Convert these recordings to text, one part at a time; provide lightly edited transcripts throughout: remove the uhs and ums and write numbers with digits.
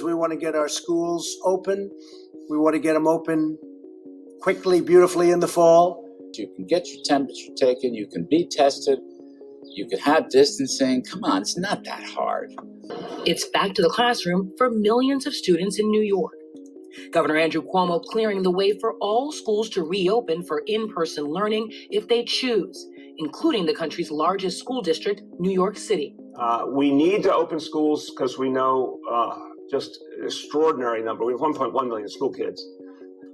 We want to get our schools open. We want to get them open quickly, beautifully in the fall. You can get your temperature taken, you can be tested, you can have distancing. Come on, it's not that hard. It's back to the classroom for millions of students in New York. Governor Andrew Cuomo clearing the way for all schools to reopen for in-person learning if they choose, including the country's largest school district, New York City. We need to open schools because we know just an extraordinary number. We have 1.1 million school kids.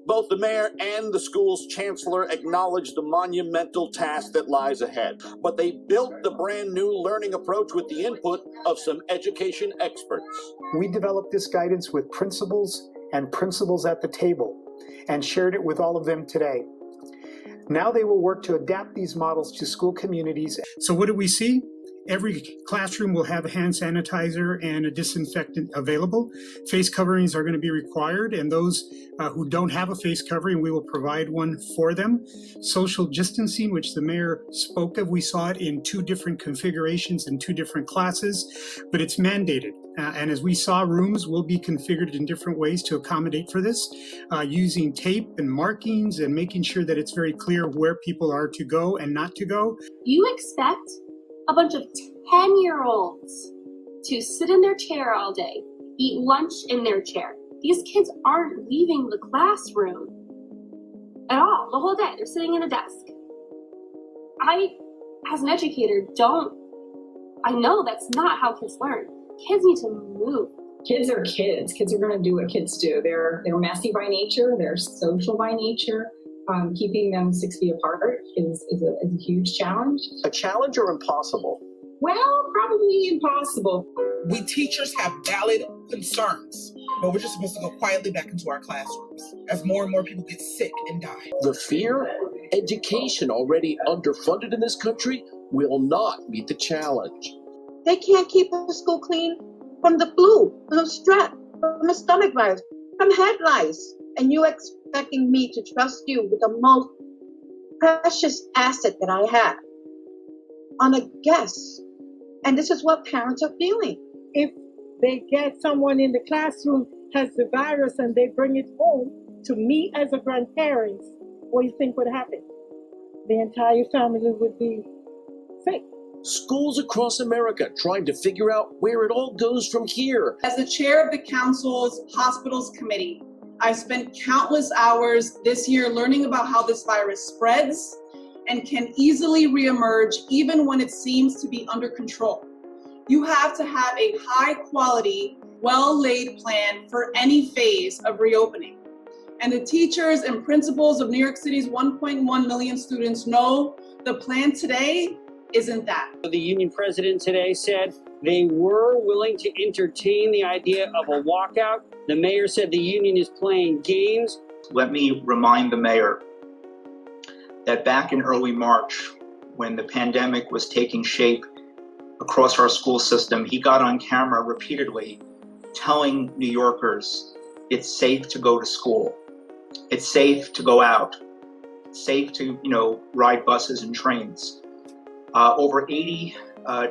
Both the mayor and the school's chancellor acknowledge the monumental task that lies ahead, but they built the brand new learning approach with the input of some education experts. We developed this guidance with principals and principals at the table and shared it with all of them today. Now they will work to adapt these models to school communities. So what do we see? Every classroom will have a hand sanitizer and a disinfectant available. Face coverings are going to be required, and those who don't have a face covering, we will provide one for them. Social distancing, which the mayor spoke of, we saw it in 2 different configurations in 2 different classes, but it's mandated. And as we saw, rooms will be configured in different ways to accommodate for this, using tape and markings and making sure that it's very clear where people are to go and not to go. You expect a bunch of 10-year-olds to sit in their chair all day, eat lunch in their chair. These kids aren't leaving the classroom at all, the whole day. They're sitting in a desk. I, as an educator, I know that's not how kids learn. Kids need to move. Kids are kids. Kids are going to do what kids do. They're messy by nature. They're social by nature. Keeping them 6 feet apart is a huge challenge. A challenge or impossible? Well, probably impossible. We teachers have valid concerns, but we're just supposed to go quietly back into our classrooms as more and more people get sick and die. The fear? Education, already underfunded in this country, will not meet the challenge. They can't keep a school clean from the flu, from the strep, from the stomach virus, from head lice. And you expecting me to trust you with the most precious asset that I have on a guess. And this is what parents are feeling. If they get someone in the classroom has the virus and they bring it home to me as a grandparent, what do you think would happen? The entire family would be sick. Schools across America trying to figure out where it all goes from here. As the chair of the council's hospitals committee, I've spent countless hours this year learning about how this virus spreads and can easily reemerge even when it seems to be under control. You have to have a high quality, well-laid plan for any phase of reopening. And the teachers and principals of New York City's 1.1 million students know the plan today isn't that. The union president today said they were willing to entertain the idea of a walkout. The mayor said the union is playing games. Let me remind the mayor that back in early March, when the pandemic was taking shape across our school system, he got on camera repeatedly telling New Yorkers it's safe to go to school. It's safe to go out. It's safe to, ride buses and trains. Over 80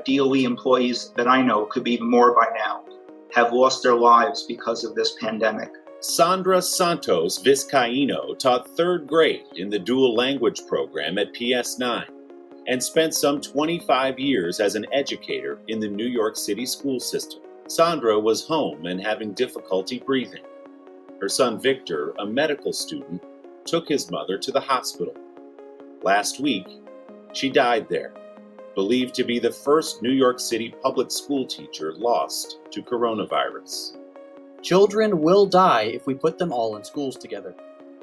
DOE employees that I know, could be even more by now, have lost their lives because of this pandemic. Sandra Santos Vizcaíno taught 3rd grade in the dual language program at PS9 and spent some 25 years as an educator in the New York City school system. Sandra was home and having difficulty breathing. Her son Victor, a medical student, took his mother to the hospital. Last week, she died there, believed to be the first New York City public school teacher lost to coronavirus. Children will die if we put them all in schools together.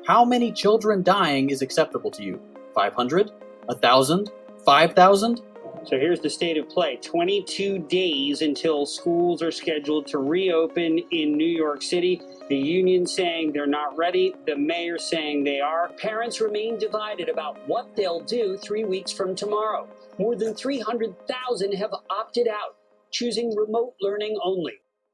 How many children dying is acceptable to you? 500? 1,000? 5,000? So here's the state of play. 22 days until schools are scheduled to reopen in New York City. The union saying they're not ready. The mayor saying they are. Parents remain divided about what they'll do 3 weeks from tomorrow. More than 300,000 have opted out, choosing remote learning only.